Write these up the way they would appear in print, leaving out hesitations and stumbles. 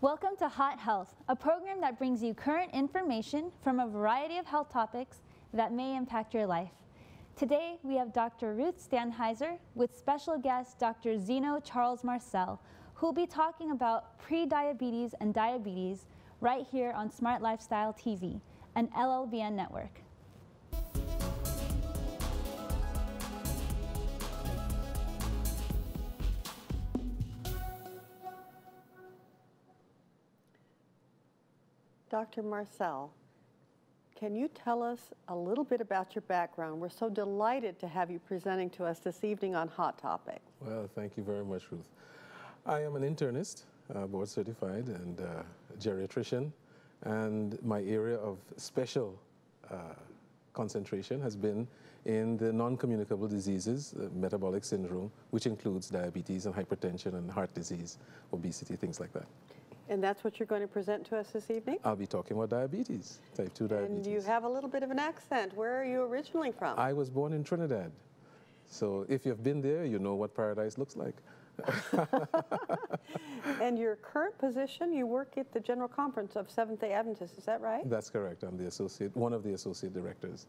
Welcome to Hot Health, a program that brings you current information from a variety of health topics that may impact your life. Today, we have Dr. Ruth Stanheiser with special guest Dr. Zeno Charles Marcell, who will be talking about pre-diabetes and diabetes right here on Smart Lifestyle TV, an LLVN network. Dr. Marcell, can you tell us a little bit about your background? We're so delighted to have you presenting to us this evening on Hot Topic. Well, thank you very much, Ruth. I am an internist, board certified, and geriatrician, and my area of special concentration has been in the non-communicable diseases, metabolic syndrome, which includes diabetes and hypertension and heart disease, obesity, things like that. And that's what you're going to present to us this evening? I'll be talking about diabetes, type 2 diabetes. And you have a little bit of an accent. Where are you originally from? I was born in Trinidad. So if you've been there, you know what paradise looks like. And your current position, you work at the General Conference of Seventh-day Adventists, is that right? That's correct. I'm the one of the associate directors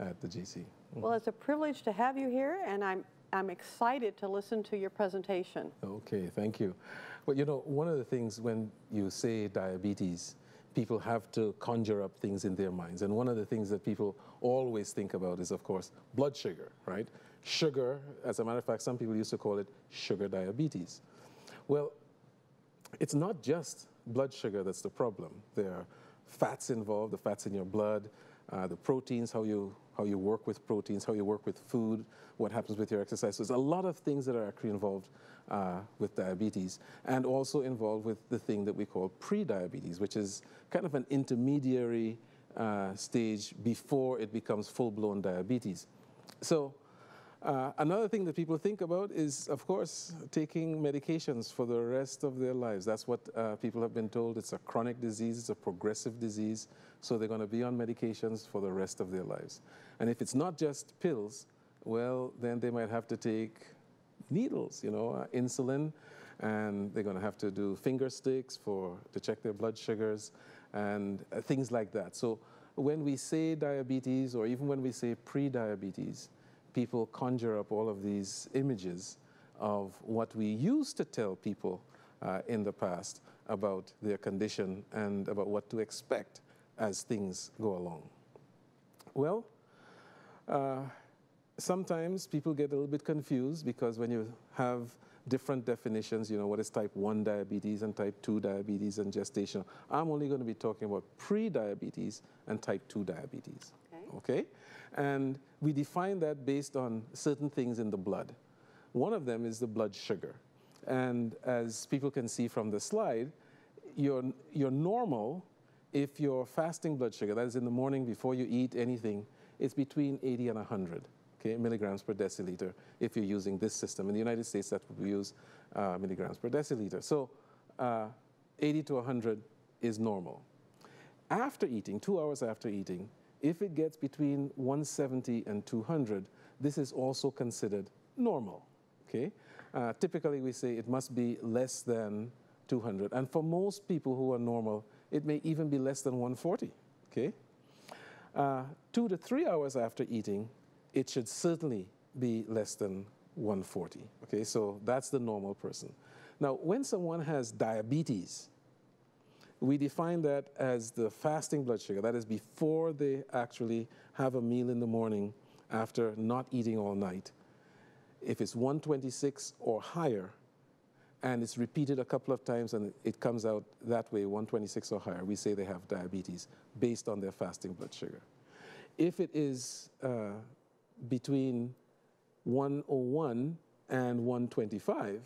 at the GC. Well, it's a privilege to have you here, and I'm excited to listen to your presentation. Okay, thank you. Well, you know, one of the things when you say diabetes, people have to conjure up things in their minds. And one of the things that people always think about is, of course, blood sugar, right? Sugar, as a matter of fact, some people used to call it sugar diabetes. Well, it's not just blood sugar that's the problem. There are fats involved, the fats in your blood, the proteins, how you work with proteins, how you work with food, what happens with your exercise. So there's a lot of things that are actually involved with diabetes, and also involved with the thing that we call pre-diabetes, which is kind of an intermediary stage before it becomes full-blown diabetes. So another thing that people think about is, of course, taking medications for the rest of their lives. That's what people have been told. It's a chronic disease, it's a progressive disease, so they're going to be on medications for the rest of their lives. And if it's not just pills, well, then they might have to take needles, you know, insulin, and they're going to have to do finger sticks to check their blood sugars and things like that. So when we say diabetes, or even when we say pre-diabetes, people conjure up all of these images of what we used to tell people in the past about their condition and about what to expect as things go along. Well, sometimes people get a little bit confused because when you have different definitions, you know, what is type 1 diabetes and type 2 diabetes and gestational. I'm only going to be talking about pre-diabetes and type 2 diabetes. Okay? And we define that based on certain things in the blood. One of them is the blood sugar. And as people can see from the slide, you're normal if your fasting blood sugar, that is in the morning before you eat anything, it's between 80 and 100. Okay, milligrams per deciliter if you're using this system. In the United States, that would use milligrams per deciliter. So 80 to 100 is normal. After eating, 2 hours after eating, if it gets between 170 and 200, this is also considered normal. Okay? Typically, we say it must be less than 200. And for most people who are normal, it may even be less than 140. Okay? 2 to 3 hours after eating, it should certainly be less than 140. Okay, so that's the normal person. Now, when someone has diabetes, we define that as the fasting blood sugar. That is before they actually have a meal in the morning after not eating all night. If it's 126 or higher, and it's repeated a couple of times and it comes out that way, 126 or higher, we say they have diabetes based on their fasting blood sugar. If it is between 101 and 125,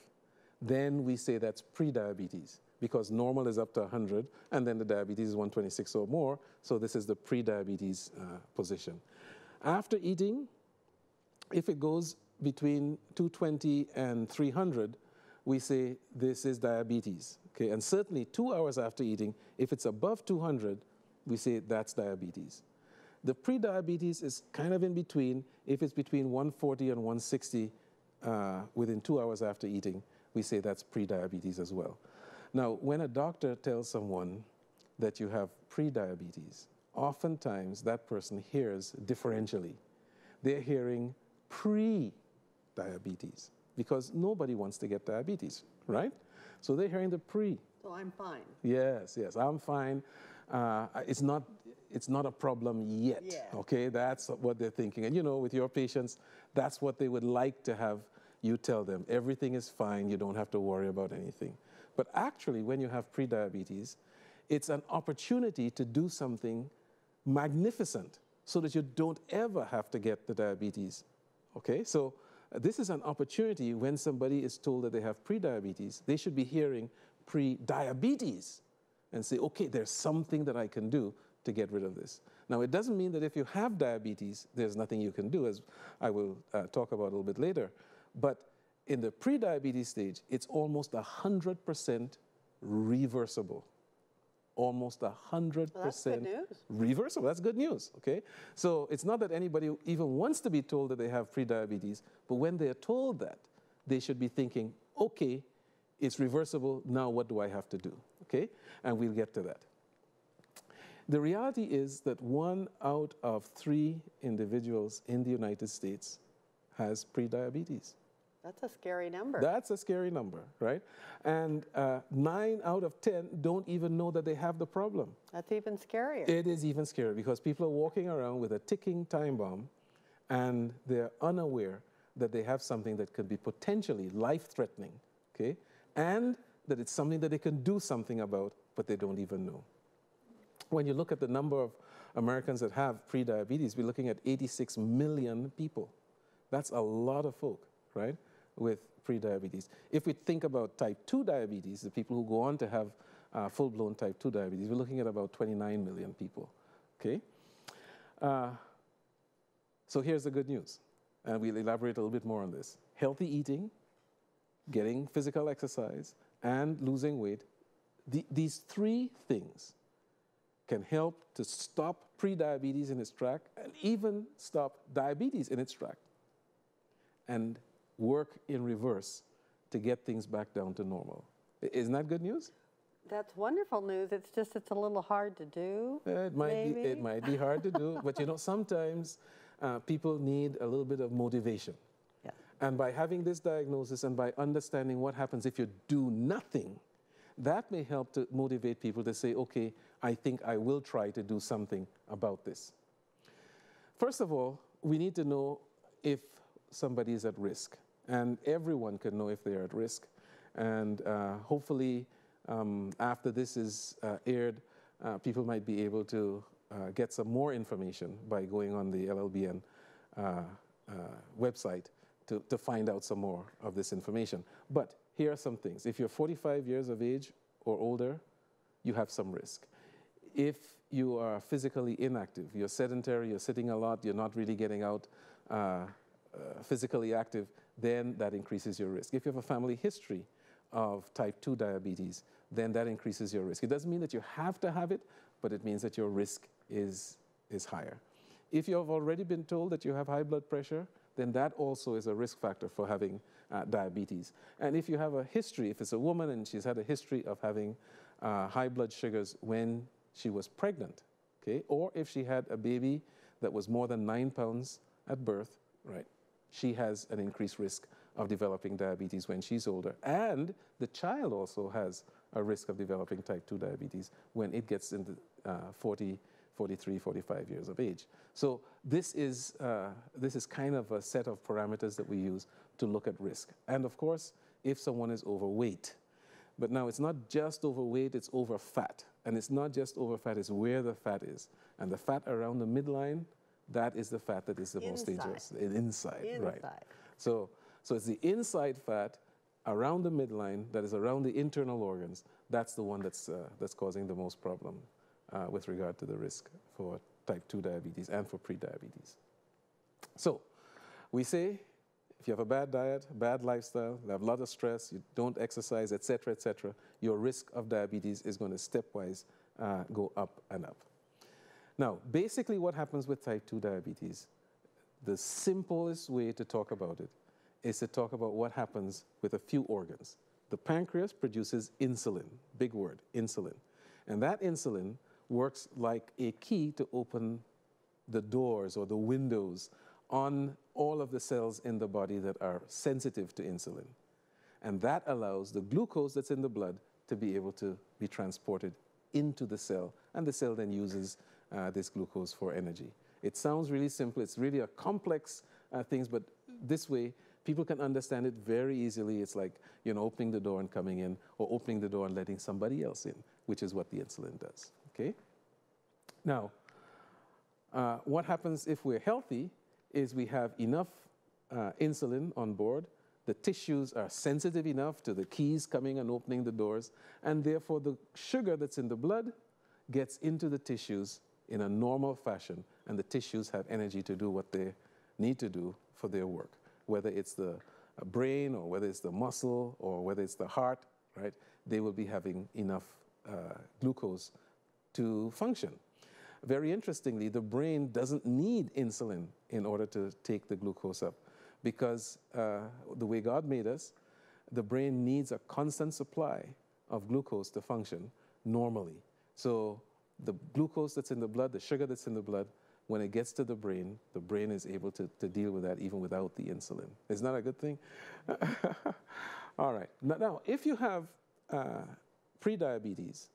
then we say that's pre-diabetes, because normal is up to 100, and then the diabetes is 126 or more, so this is the pre-diabetes position. After eating, if it goes between 220 and 300, we say this is diabetes. Okay? And certainly 2 hours after eating, if it's above 200, we say that's diabetes. The pre-diabetes is kind of in between. If it's between 140 and 160 within 2 hours after eating, we say that's pre-diabetes as well. Now, when a doctor tells someone that you have prediabetes, oftentimes that person hears differentially. They're hearing pre-diabetes because nobody wants to get diabetes, right? So they're hearing the pre. So I'm fine. Yes, yes, I'm fine. It's not a problem yet, Yeah. okay? That's what they're thinking. And you know, with your patients, that's what they would like to have you tell them. Everything is fine, you don't have to worry about anything. But actually, when you have prediabetes, it's an opportunity to do something magnificent so that you don't ever have to get the diabetes, okay? So this is an opportunity when somebody is told that they have prediabetes, they should be hearing pre-diabetes and say, okay, there's something that I can do to get rid of this. Now, it doesn't mean that if you have diabetes, there's nothing you can do, as I will talk about a little bit later. But in the pre-diabetes stage, it's almost 100% reversible. Almost 100% Well, that's good news. reversible. That's good news, okay? So it's not that anybody even wants to be told that they have prediabetes, but when they're told that, they should be thinking, okay, it's reversible, now what do I have to do, okay? And we'll get to that. The reality is that 1 out of 3 individuals in the United States has prediabetes. That's a scary number. That's a scary number, right? And 9 out of 10 don't even know that they have the problem. That's even scarier. It is even scarier because people are walking around with a ticking time bomb and they're unaware that they have something that could be potentially life-threatening, okay? And that it's something that they can do something about, but they don't even know. When you look at the number of Americans that have prediabetes, we're looking at 86 million people. That's a lot of folk, right, with prediabetes. If we think about type 2 diabetes, the people who go on to have full-blown type 2 diabetes, we're looking at about 29 million people, okay? So here's the good news, and we'll elaborate a little bit more on this. Healthy eating, getting physical exercise, and losing weight, these 3 things can help to stop prediabetes in its track and even stop diabetes in its track and work in reverse to get things back down to normal. Isn't that good news? That's wonderful news. It's just, it's a little hard to do. It might be hard to do, but you know, sometimes people need a little bit of motivation. Yeah. And by having this diagnosis and by understanding what happens if you do nothing, that may help to motivate people to say, okay, I think I will try to do something about this. First of all, we need to know if somebody is at risk. And everyone can know if they're at risk. And hopefully, after this is aired, people might be able to get some more information by going on the LLBN website to find out some more of this information. But here are some things. If you're 45 years of age or older, you have some risk. If you are physically inactive, you're sedentary, you're sitting a lot, you're not really getting out physically active, then that increases your risk. If you have a family history of type 2 diabetes, then that increases your risk. It doesn't mean that you have to have it, but it means that your risk is higher. If you have already been told that you have high blood pressure, then that also is a risk factor for having diabetes. And if you have a history, if it's a woman and she's had a history of having high blood sugars when she was pregnant, okay, or if she had a baby that was more than 9 pounds at birth, right, she has an increased risk of developing diabetes when she's older. And the child also has a risk of developing type 2 diabetes when it gets into 40, 43, 45 years of age. So this is kind of a set of parameters that we use to look at risk. And of course, if someone is overweight. But now it's not just overweight, it's over fat. And it's not just over fat, it's where the fat is. And the fat around the midline, that is the fat that is the most dangerous. Inside, right. So it's the inside fat around the midline that is around the internal organs. That's the one that's causing the most problem with regard to the risk for type 2 diabetes and for prediabetes. So we say if you have a bad diet, bad lifestyle, you have a lot of stress, you don't exercise, etc., your risk of diabetes is going to stepwise go up and up. Now, basically what happens with type 2 diabetes, the simplest way to talk about it is to talk about what happens with a few organs. the pancreas produces insulin, big word, insulin. And that insulin works like a key to open the doors or the windows on all of the cells in the body that are sensitive to insulin. And that allows the glucose that's in the blood to be able to be transported into the cell, and the cell then uses this glucose for energy. It sounds really simple. It's really a complex things, but this way, people can understand it very easily. It's like, opening the door and coming in, or opening the door and letting somebody else in, which is what the insulin does, okay? Now, what happens if we're healthy is we have enough insulin on board. The tissues are sensitive enough to the keys coming and opening the doors, and therefore the sugar that's in the blood gets into the tissues in a normal fashion, and the tissues have energy to do what they need to do for their work, whether it's the brain or whether it's the muscle or whether it's the heart, right? They will be having enough glucose to function. Very interestingly, the brain doesn't need insulin in order to take the glucose up, because the way God made us, the brain needs a constant supply of glucose to function normally. So the glucose that's in the blood, the sugar that's in the blood, when it gets to the brain is able to deal with that even without the insulin. Isn't that a good thing? All right. Now, if you have prediabetes,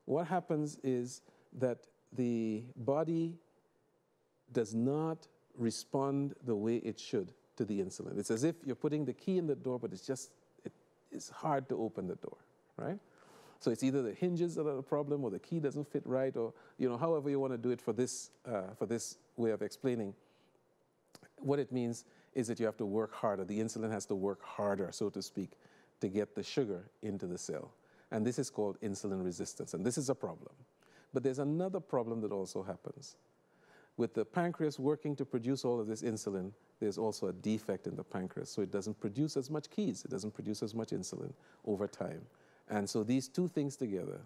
what happens is that the body does not respond the way it should to the insulin. It's as if you're putting the key in the door, but it's hard to open the door, right? So it's either the hinges that are the problem, or the key doesn't fit right, or however you want to do it for this way of explaining. What it means is that you have to work harder. The insulin has to work harder, so to speak, to get the sugar into the cell. And this is called insulin resistance, and this is a problem. But there's another problem that also happens. With the pancreas working to produce all of this insulin, there's also a defect in the pancreas, so it doesn't produce as much keys, it doesn't produce as much insulin over time. And so these two things together,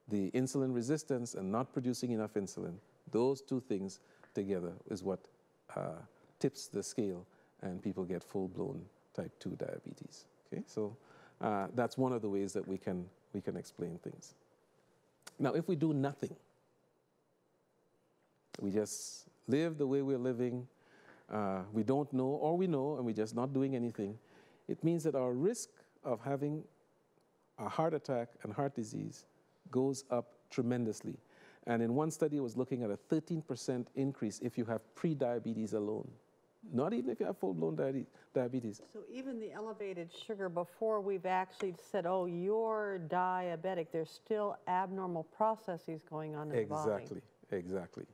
the insulin resistance and not producing enough insulin, those two things together is what tips the scale, and people get full-blown type 2 diabetes. Okay, so that's one of the ways that we can explain things. Now, if we do nothing, we just live the way we're living, we don't know, or we know, and we're just not doing anything, it means that our risk of having a heart attack and heart disease goes up tremendously. And in one study, it was looking at a 13% increase if you have pre-diabetes alone, not even if you have full-blown diabetes. So even the elevated sugar before we've actually said, oh, you're diabetic, there's still abnormal processes going on in the body. Exactly.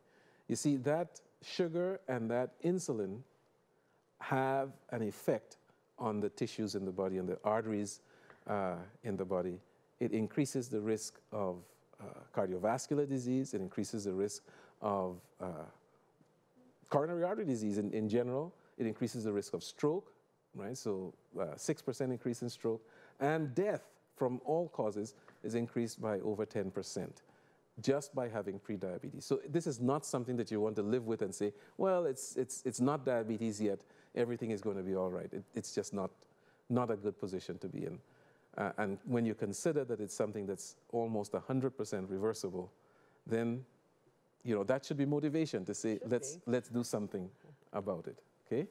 You see, that sugar and that insulin have an effect on the tissues in the body and the arteries in the body. It increases the risk of cardiovascular disease. It increases the risk of coronary artery disease in general. It increases the risk of stroke, right? So 6% increase in stroke. And death from all causes is increased by over 10% just by having prediabetes. So this is not something that you want to live with and say, well, it's not diabetes yet, everything is going to be all right. It's just not a good position to be in. And when you consider that it's something that's almost 100% reversible, then that should be motivation to say, let's do something about it, okay?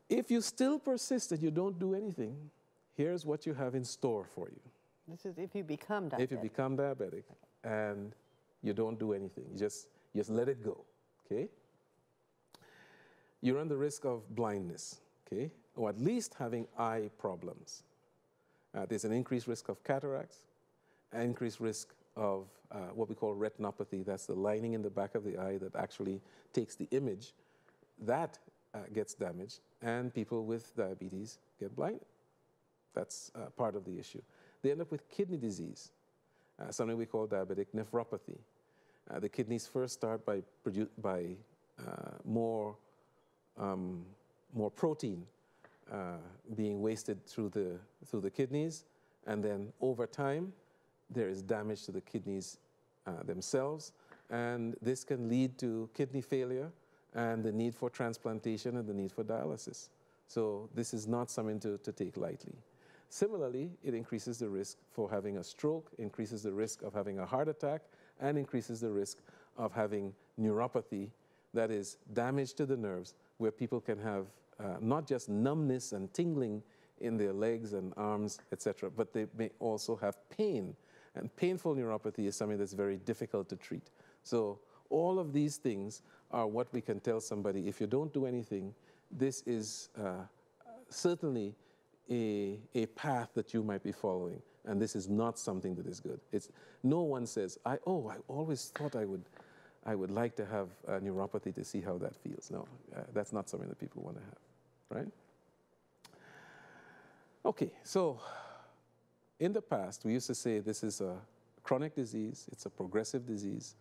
If you still persist and you don't do anything, here's what you have in store for you. This is if you become diabetic. If you become diabetic and you don't do anything, you just let it go, okay? You run the risk of blindness, okay? Or at least having eye problems. There's an increased risk of cataracts, an increased risk of what we call retinopathy. That's the lining in the back of the eye that actually takes the image. That gets damaged, and people with diabetes get blinded. That's part of the issue. They end up with kidney disease, something we call diabetic nephropathy. The kidneys first start by more protein being wasted through the kidneys, and then over time there is damage to the kidneys themselves, and this can lead to kidney failure and the need for transplantation and the need for dialysis. So this is not something to take lightly. Similarly, it increases the risk for having a stroke, increases the risk of having a heart attack, and increases the risk of having neuropathy, that is damage to the nerves, where people can have not just numbness and tingling in their legs and arms, etc., but they may also have pain. And painful neuropathy is something that's very difficult to treat. So all of these things are what we can tell somebody, if you don't do anything, this is certainly a path that you might be following, and this is not something that is good. No one says, I always thought I would like to have neuropathy to see how that feels. No, that's not something that people want to have, right? Okay, so in the past, we used to say this is a chronic disease, it's a progressive disease,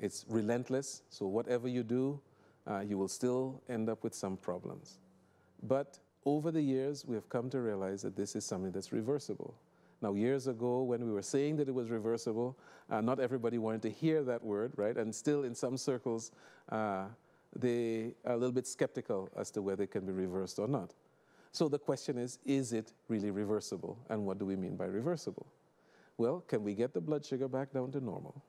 it's relentless, so whatever you do, you will still end up with some problems. But over the years, we have come to realize that this is something that's reversible. Now, years ago, when we were saying that it was reversible, not everybody wanted to hear that word, right? And still, in some circles, they are a little bit skeptical as to whether it can be reversed or not. So the question is it really reversible? And what do we mean by reversible? Well, can we get the blood sugar back down to normal?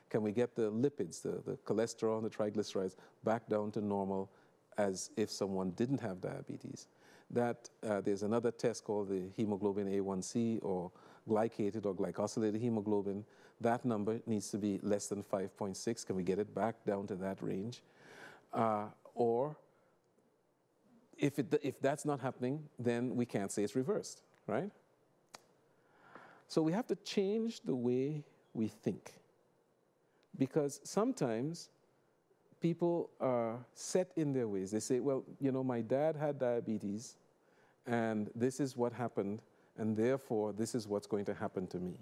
Can we get the lipids, the cholesterol and the triglycerides, back down to normal as if someone didn't have diabetes? That there's another test called the hemoglobin A1C, or glycated or glycosylated hemoglobin. That number needs to be less than 5.6. Can we get it back down to that range? Or if that's not happening, then we can't say it's reversed, right? So we have to change the way we think, because sometimes people are set in their ways. They say, well, you know, my dad had diabetes, and this is what happened, and therefore this is what's going to happen to me.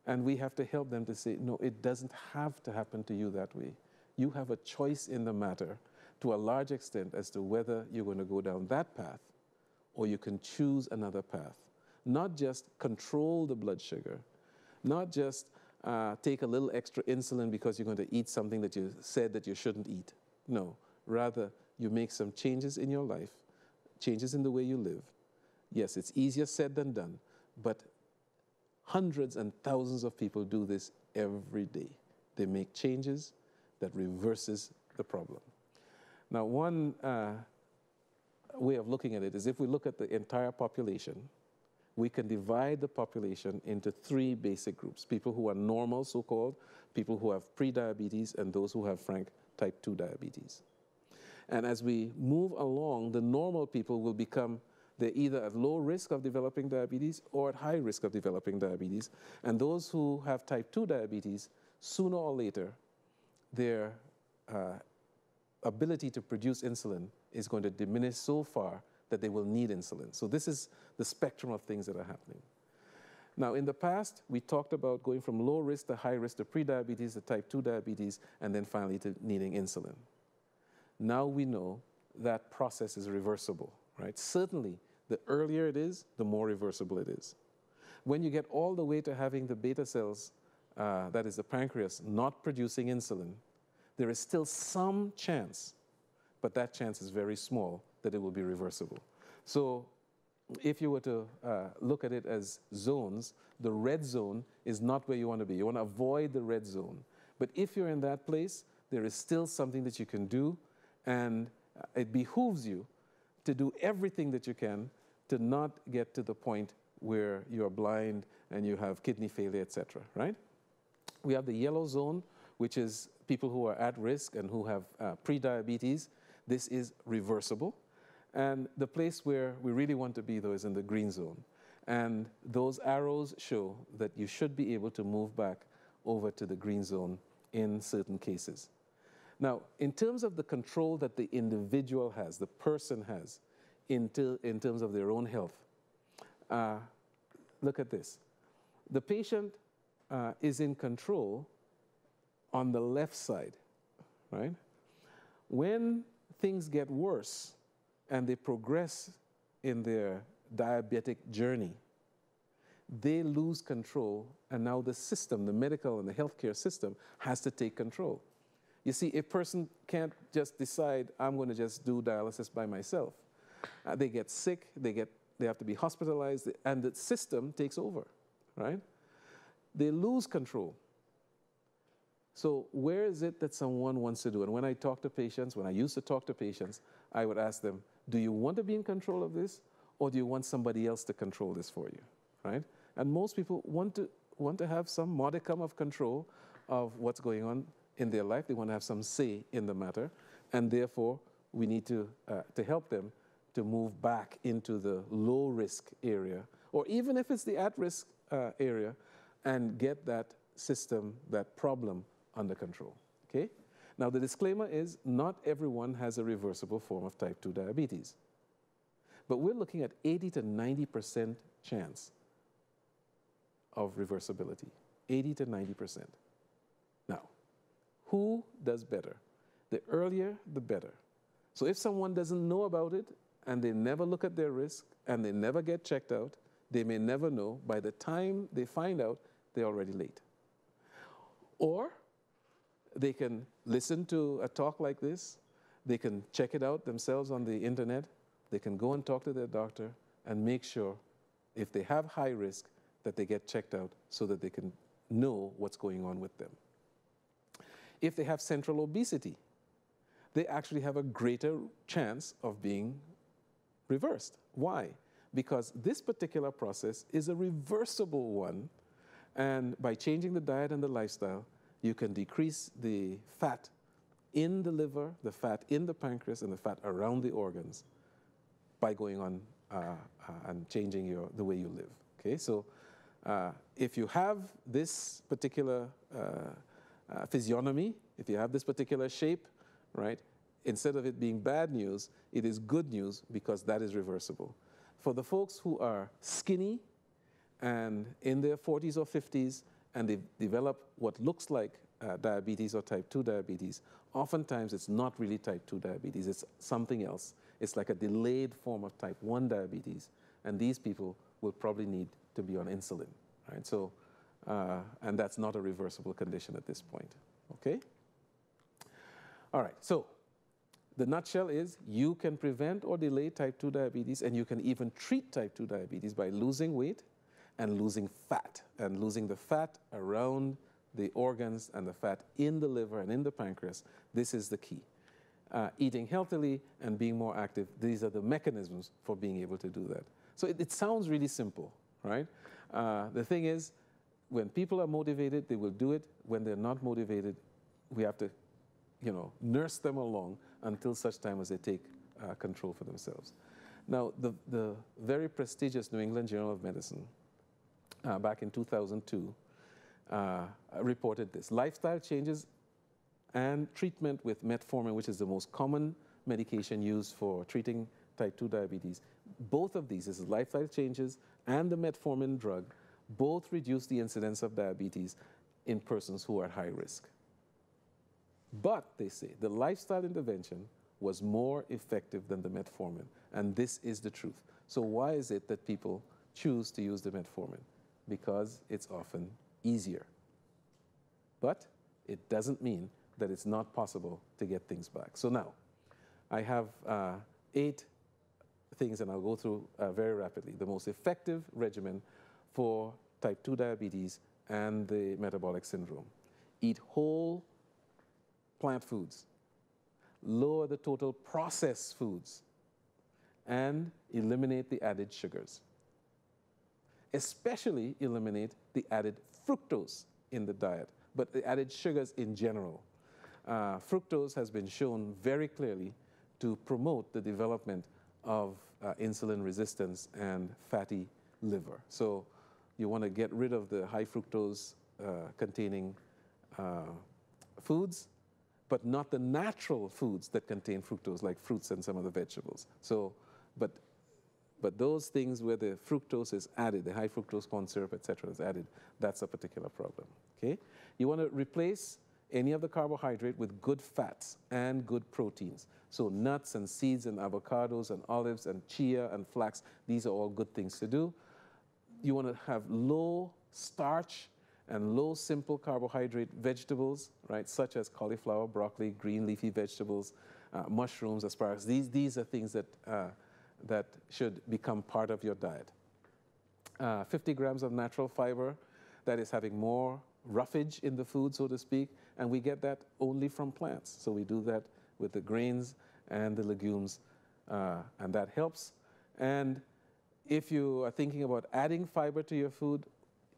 And we have to help them to say, no, it doesn't have to happen to you that way. You have a choice in the matter to a large extent as to whether you're going to go down that path or you can choose another path. Not just control the blood sugar, not just take a little extra insulin because you're going to eat something that you said that you shouldn't eat. No, rather you make some changes in your life, changes in the way you live. Yes, it's easier said than done, but hundreds and thousands of people do this every day. They make changes that reverses the problem. Now, one way of looking at it is if we look at the entire population, we can divide the population into three basic groups: people who are normal, so-called, people who have pre-diabetes, and those who have frank type 2 diabetes. And as we move along, the normal people will become, they're either at low risk of developing diabetes or at high risk of developing diabetes. And those who have type 2 diabetes, sooner or later, their ability to produce insulin is going to diminish so far that they will need insulin. So this is the spectrum of things that are happening. Now, in the past, we talked about going from low risk to high risk to pre-diabetes to type 2 diabetes, and then finally to needing insulin. Now we know that process is reversible, right? Certainly, the earlier it is, the more reversible it is. When you get all the way to having the beta cells, that is the pancreas, not producing insulin, there is still some chance, but that chance is very small, that it will be reversible. So if you were to look at it as zones, the red zone is not where you want to be. You want to avoid the red zone. But if you're in that place, there is still something that you can do, and it behooves you to do everything that you can to not get to the point where you're blind and you have kidney failure, etc., right? We have the yellow zone, which is people who are at risk and who have pre-diabetes. This is reversible. And the place where we really want to be, though, is in the green zone. And those arrows show that you should be able to move back over to the green zone in certain cases. Now, in terms of the control that the individual has, the person has, in terms of their own health, look at this. The patient is in control on the left side, right? When things get worse and they progress in their diabetic journey, they lose control, and now the system, the medical and the healthcare system, has to take control. You see, a person can't just decide, I'm going to just do dialysis by myself. They get sick, they get they have to be hospitalized, and the system takes over, right? They lose control. So where is it that someone wants to do? And when I talk to patients, when I used to talk to patients, I would ask them, do you want to be in control of this, or do you want somebody else to control this for you, right? And most people want to have some modicum of control of what's going on in their life. They want to have some say in the matter, and therefore we need to help them to move back into the low-risk area, or even if it's the at-risk area, and get that system, that problem under control, okay? Now, the disclaimer is not everyone has a reversible form of type 2 diabetes, but we're looking at 80 to 90% chance of reversibility, 80 to 90%. Now, who does better? The earlier, the better. So if someone doesn't know about it, and they never look at their risk, and they never get checked out, they may never know. By the time they find out, they're already late. Or they can listen to a talk like this, they can check it out themselves on the internet, they can go and talk to their doctor and make sure, if they have high risk, that they get checked out so that they can know what's going on with them. If they have central obesity, they actually have a greater chance of being reversed. Why? Because this particular process is a reversible one, and by changing the diet and the lifestyle, you can decrease the fat in the liver, the fat in the pancreas, and the fat around the organs by going on and changing the way you live. Okay, so if you have this particular physiognomy, if you have this particular shape, right, instead of it being bad news, it is good news because that is reversible. For the folks who are skinny and in their 40s or 50s and they develop what looks like diabetes or type 2 diabetes, oftentimes it's not really type 2 diabetes, it's something else. It's like a delayed form of type 1 diabetes, and these people will probably need to be on insulin, right? So, and that's not a reversible condition at this point, okay? All right, so the nutshell is you can prevent or delay type 2 diabetes, and you can even treat type 2 diabetes by losing weight and losing fat, and losing the fat around the organs and the fat in the liver and in the pancreas. This is the key. Eating healthily and being more active, these are the mechanisms for being able to do that. So it sounds really simple, right? The thing is, when people are motivated, they will do it. When they're not motivated, we have to, nurse them along until such time as they take control for themselves. Now, the very prestigious New England Journal of Medicine, back in 2002, reported this: lifestyle changes and treatment with metformin, which is the most common medication used for treating type 2 diabetes. Both of these, this is lifestyle changes and the metformin drug, both reduce the incidence of diabetes in persons who are at high risk. But, they say, the lifestyle intervention was more effective than the metformin, and this is the truth. So why is it that people choose to use the metformin? Because it's often easier. But it doesn't mean that it's not possible to get things back. So now, I have 8 things, and I'll go through very rapidly. The most effective regimen for type 2 diabetes and the metabolic syndrome. Eat whole plant foods, lower the total processed foods, and eliminate the added sugars. Especially eliminate the added fructose in the diet, but the added sugars in general. Fructose has been shown very clearly to promote the development of insulin resistance and fatty liver. So you want to get rid of the high fructose containing foods, but not the natural foods that contain fructose, like fruits and some of the vegetables. So, but those things where the fructose is added, the high fructose corn syrup, etc., is added, that's a particular problem, okay? You want to replace any of the carbohydrate with good fats and good proteins. So nuts and seeds and avocados and olives and chia and flax, these are all good things to do. You want to have low starch and low simple carbohydrate vegetables, right, such as cauliflower, broccoli, green leafy vegetables, mushrooms, asparagus. These are things that that should become part of your diet. 50 grams of natural fiber that is having more roughage in the food, so to speak, and we get that only from plants. So we do that with the grains and the legumes, and that helps. And if you are thinking about adding fiber to your food,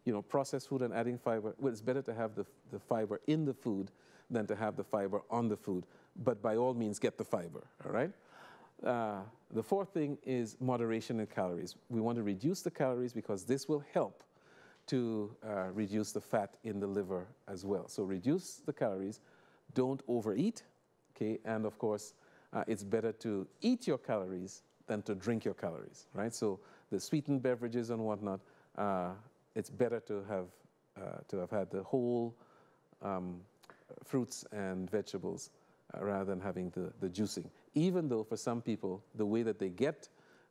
you know, processed food and adding fiber, well, it's better to have the fiber in the food than to have the fiber on the food. But by all means, get the fiber, all right? The fourth thing is moderation in calories. We want to reduce the calories because this will help to reduce the fat in the liver as well. So reduce the calories, don't overeat, okay? And of course, it's better to eat your calories than to drink your calories, right? So the sweetened beverages and whatnot, it's better to have had the whole fruits and vegetables rather than having the juicing. Even though for some people, the way that they get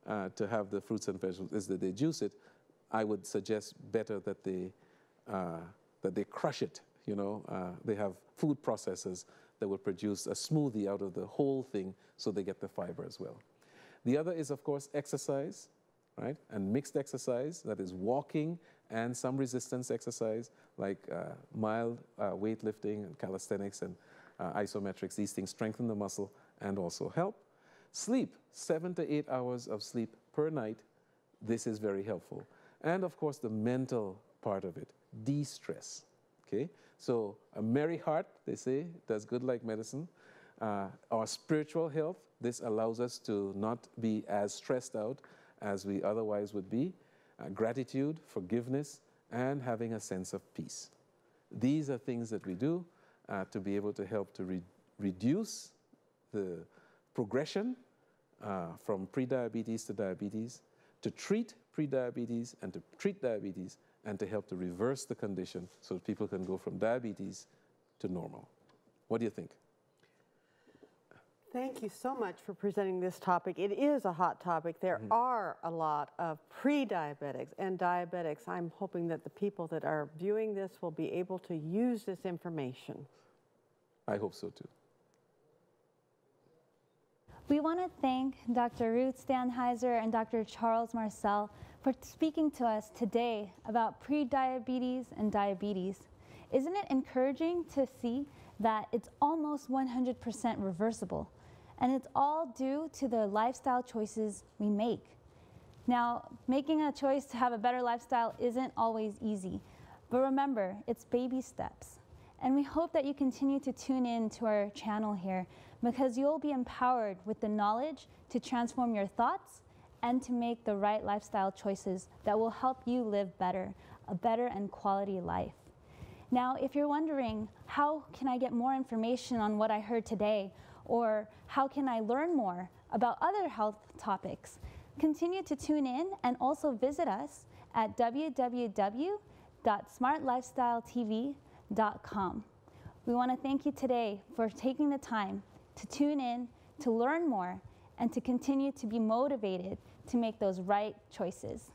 to have the fruits and vegetables is that they juice it, I would suggest better that they crush it. You know, they have food processors that will produce a smoothie out of the whole thing, so they get the fiber as well. The other is, of course, exercise, right? And mixed exercise, that is walking and some resistance exercise, like mild weightlifting and calisthenics and isometrics. These things strengthen the muscle and also help. Sleep, 7 to 8 hours of sleep per night. This is very helpful. And of course, the mental part of it, de-stress, okay? So a merry heart, they say, does good like medicine. Our spiritual health, this allows us to not be as stressed out as we otherwise would be. Gratitude, forgiveness, and having a sense of peace. These are things that we do to be able to help to reduce the progression from prediabetes to diabetes, to treat prediabetes and to treat diabetes, and to help to reverse the condition so that people can go from diabetes to normal. What do you think? Thank you so much for presenting this topic. It is a hot topic. There are a lot of pre-diabetics and diabetics. I'm hoping that the people that are viewing this will be able to use this information. I hope so too. We want to thank Dr. Ruth Standheiser and Dr. Charles Marcell for speaking to us today about pre-diabetes and diabetes. Isn't it encouraging to see that it's almost 100% reversible? And it's all due to the lifestyle choices we make. Now, making a choice to have a better lifestyle isn't always easy, but remember, it's baby steps. And we hope that you continue to tune in to our channel here, because you'll be empowered with the knowledge to transform your thoughts and to make the right lifestyle choices that will help you live better, a better and quality life. Now, if you're wondering, how can I get more information on what I heard today? Or how can I learn more about other health topics? Continue to tune in and also visit us at www.smartlifestyletv.com. We want to thank you today for taking the time to tune in, to learn more, and to continue to be motivated to make those right choices.